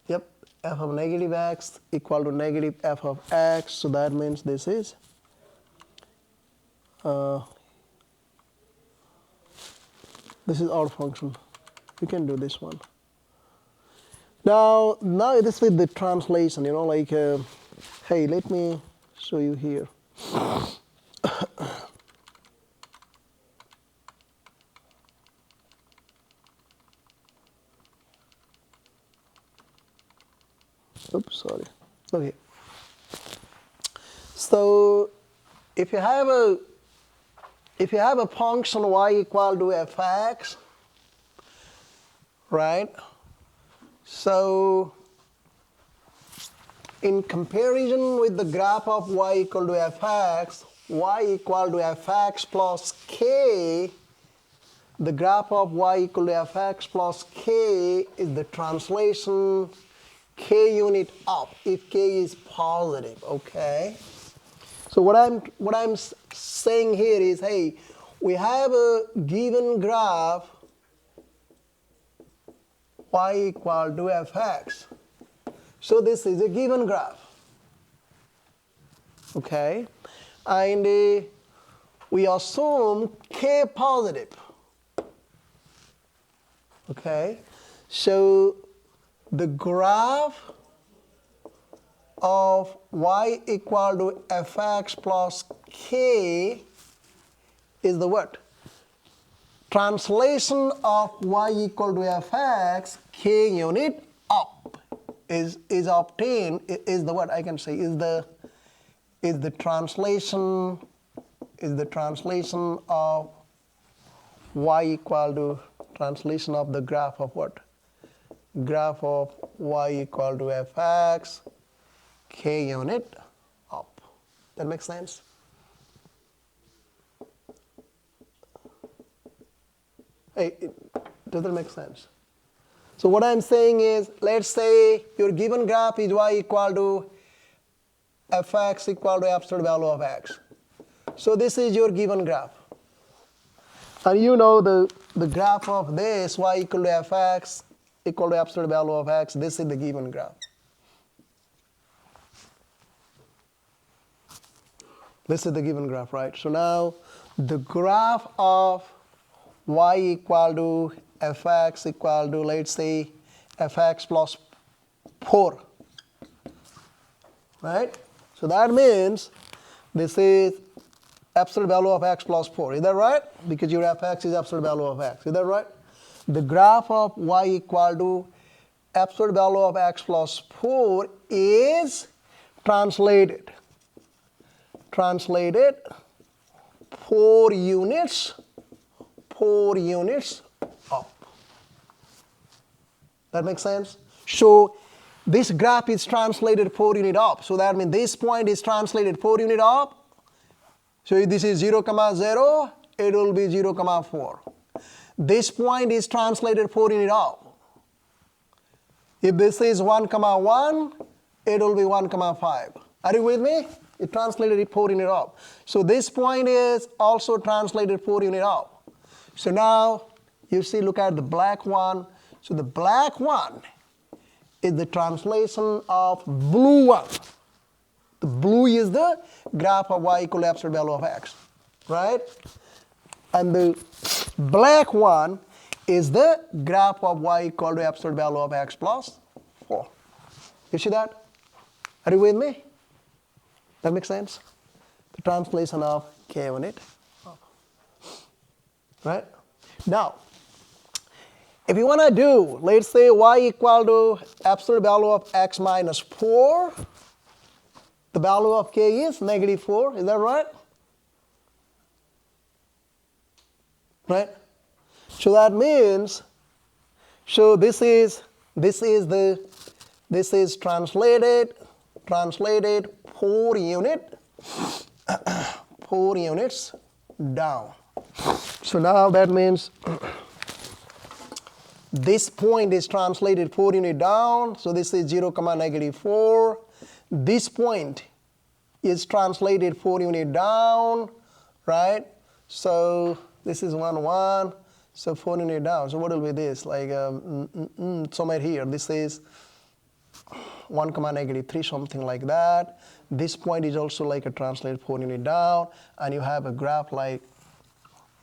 Yep, f of negative x equal to negative f of x. So that means this is odd function. You can do this one. Now this with the translation, you know, like, hey, let me show you here. Oops, sorry. Okay. So if you have a function y equal to fx, right? So in comparison with the graph of y equal to fx, y equal to fx plus k, the graph of y equal to fx plus k is the translation k unit up if k is positive, okay? So what I'm saying here is, hey, we have a given graph y equal to fx. So this is a given graph, okay? And we assume k positive, okay? So the graph of y equal to fx plus k is the what? Translation of y equal to fx, k unit up is obtained, is the what I can say, is the translation of y equal to translation of the graph of what? Graph of y equal to fx, k unit up. That makes sense? Hey, does that make sense? So what I'm saying is, let's say your given graph is y equal to fx equal to absolute value of x. So this is your given graph. And you know the graph of this y equal to fx equal to absolute value of x, this is the given graph. This is the given graph, right? So now the graph of y equal to fx equal to, let's say, fx plus 4, right? So that means this is absolute value of x plus 4. Is that right? Because your fx is absolute value of x. Is that right? The graph of y equal to absolute value of x plus 4 is translated 4 units up. That makes sense? So this graph is translated 4 unit up. So that means this point is translated 4 unit up. So if this is 0, 0, it will be 0, 4. This point is translated 4 unit up. If this is 1, 1, it will be 1, 5. Are you with me? It translated it 4 unit up. So this point is also translated 4 unit up. So now you see, look at the black one. So the black one is the translation of blue one. The blue is the graph of y equal to absolute value of x, right? And the black one is the graph of y equal to absolute value of x plus 4. You see that? Are you with me? That makes sense? The translation of k unit. Right? Now, if you want to do, let's say y equal to absolute value of x minus 4, the value of k is negative 4. Is that right? Right? So that means, so this is translated 4 units down. So now that means this point is translated 4 units down. So this is 0, negative 4. This point is translated 4 units down, right? So this is 1, 1. So 4 units down. So what will be this? Like somewhere here. This is 1, negative 3, something like that. This point is also like a translated 4 units down, and you have a graph like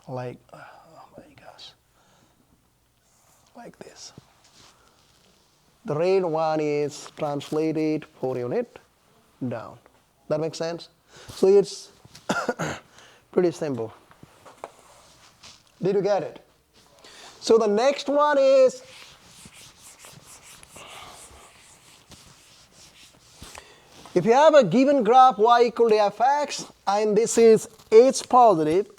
oh my gosh, like this. The red one is translated 4 units down. That makes sense? So it's pretty simple. Did you get it? So the next one is, if you have a given graph y equal to fx, and this is h positive,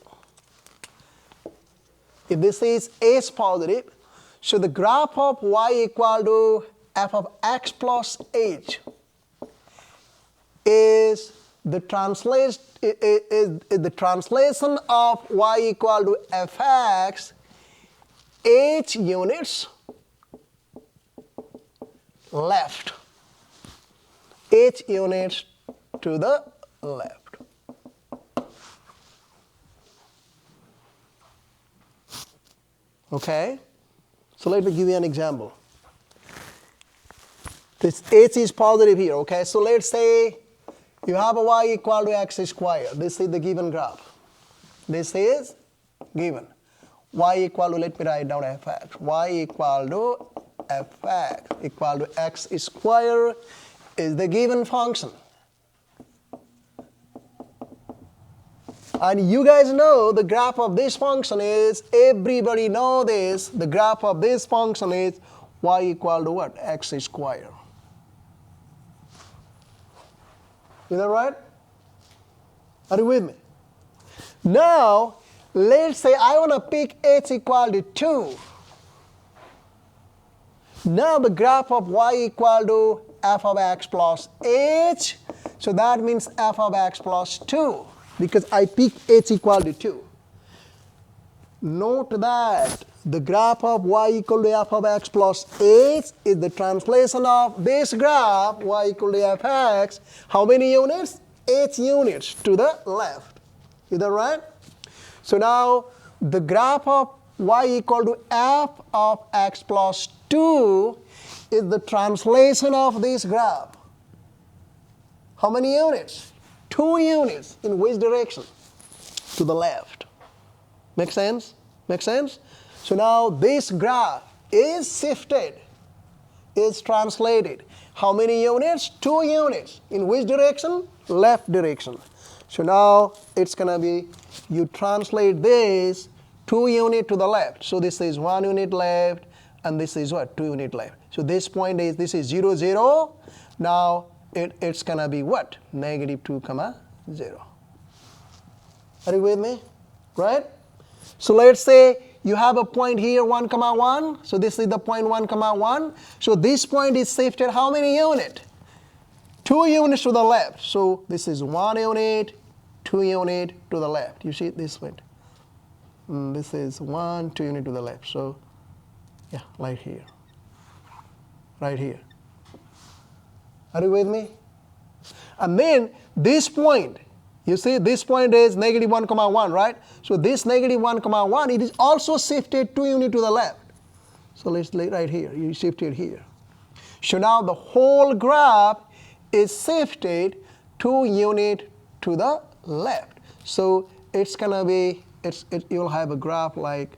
if this is h positive, so the graph of y equal to f of x plus h is the translation of y equal to fx h units left. H units to the left. Okay? So let me give you an example. This h is positive here, okay? So let's say you have a y equal to x squared. This is the given graph. This is given. Y equal to, let me write down fx. Y equal to fx equal to x squared is the given function. And you guys know the graph of this function is, everybody know this, the graph of this function is y equal to what? X squared. Is that right? Are you with me? Now, let's say I want to pick h equal to 2. Now the graph of y equal to f of x plus h, so that means f of x plus 2, because I pick h equal to 2. Note that the graph of y equal to f of x plus h is the translation of this graph, y equal to fx, how many units? H units to the left. Is that right? So now the graph of y equal to f of x plus 2 is the translation of this graph. How many units? 2 units. In which direction? To the left. Make sense? Make sense? So now this graph is shifted, is translated. How many units? 2 units. In which direction? Left direction. So now it's going to be, you translate this 2 units to the left. So this is 1 unit left, and this is what? 2 units left. So this point is, this is 0, 0. Now it's going to be what? Negative 2, 0. Are you with me? Right? So let's say you have a point here, 1, 1. So this is the point 1, 1. So this point is shifted how many units? 2 units to the left. So this is 1 unit, 2 units to the left. You see it this way. This is 1, 2 units to the left. So yeah, right here. Right here. Are you with me? And then this point, you see this point is negative 1, 1, right? So this negative 1, 1, it is also shifted 2 units to the left. So let's lay right here. You shift it here. So now the whole graph is shifted 2 units to the left. So it's gonna be, you'll have a graph like,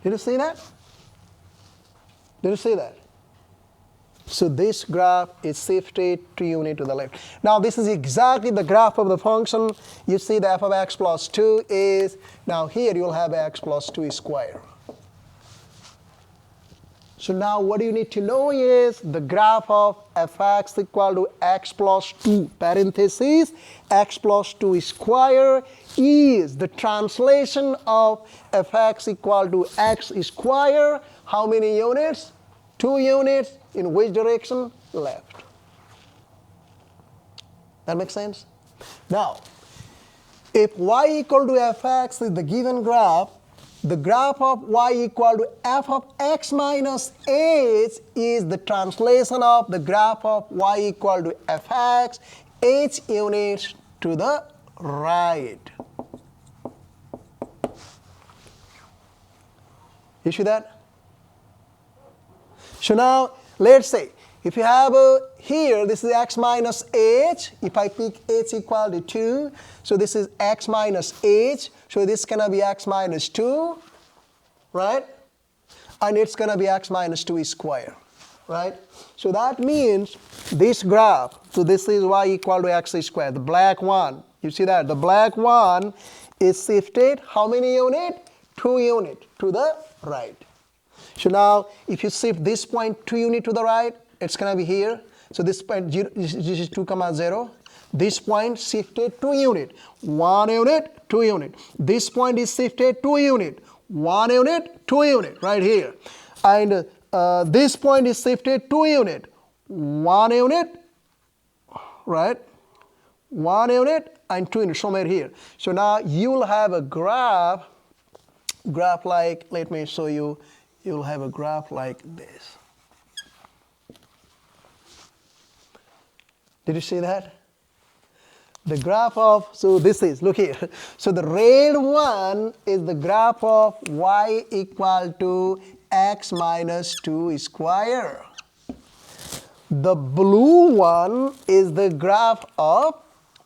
did you see that? Did you see that? So this graph is shifted 2 units to the left. Now this is exactly the graph of the function. You see the f of x plus 2 is, now here you'll have x plus 2 square. So now what you need to know is the graph of fx equal to x plus 2, parentheses, x plus 2 square is the translation of fx equal to x square. How many units? 2 units. In which direction? Left. That makes sense? Now, if y equal to fx is the given graph, the graph of y equal to f of x minus h is the translation of the graph of y equal to fx, h units to the right. You see that? So now, let's say, if you have here, this is x minus h. If I pick h equal to 2, so this is x minus h. So this is going to be x minus 2, right? And it's going to be x minus 2 square, right? So that means this graph, so this is y equal to x squared, the black one. You see that? The black one is shifted how many units? 2 units to the right. So now, if you shift this point 2 units to the right, it's going to be here. So this point, this is 2, 0. This point shifted 2 units. 1 unit, 2 unit. This point is shifted 2 units. 1 unit, 2 unit, right here. And this point is shifted 2 units. 1 unit, right? 1 unit and 2 units somewhere here. So now you'll have a graph like, let me show you. You'll have a graph like this. Did you see that? The graph of, so this is, look here. So the red one is the graph of y equal to x minus 2 square. The blue one is the graph of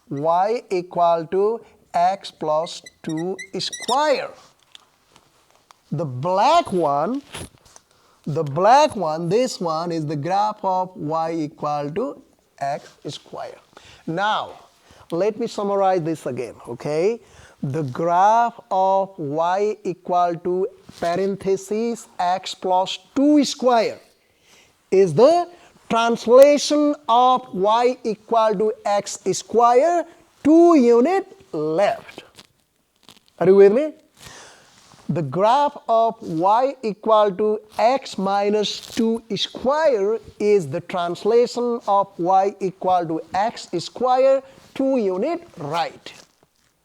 y equal to x plus 2 square. The black one, this one is the graph of y equal to x square. Now, let me summarize this again, okay? The graph of y equal to parentheses x plus 2 square is the translation of y equal to x square 2 units left. Are you with me? The graph of y equal to x minus 2 square is the translation of y equal to x square 2 units right.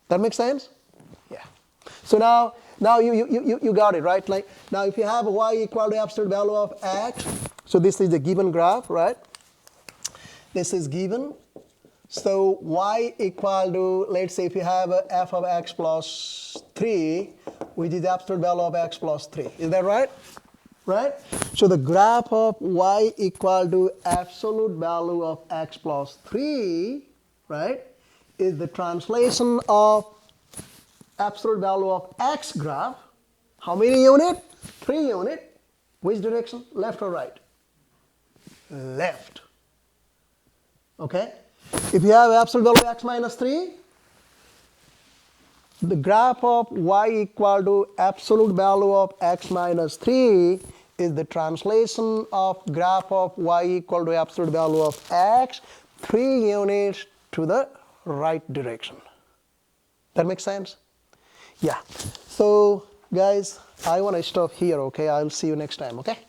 That makes sense? Yeah. So now you got it, right? Like now if you have y equal to absolute value of x, so this is the given graph, right? This is given. So y equal to, let's say if you have a f of x plus 3, which is the absolute value of x plus 3. Is that right? Right? So the graph of y equal to absolute value of x plus 3, right, is the translation of absolute value of x graph. How many units? 3 units. Which direction? Left or right? Left. Okay? If you have absolute value of x minus 3, the graph of y equal to absolute value of x minus 3 is the translation of graph of y equal to absolute value of x 3 units to the right direction. That makes sense? Yeah. So guys, I want to stop here, okay? I'll see you next time, okay?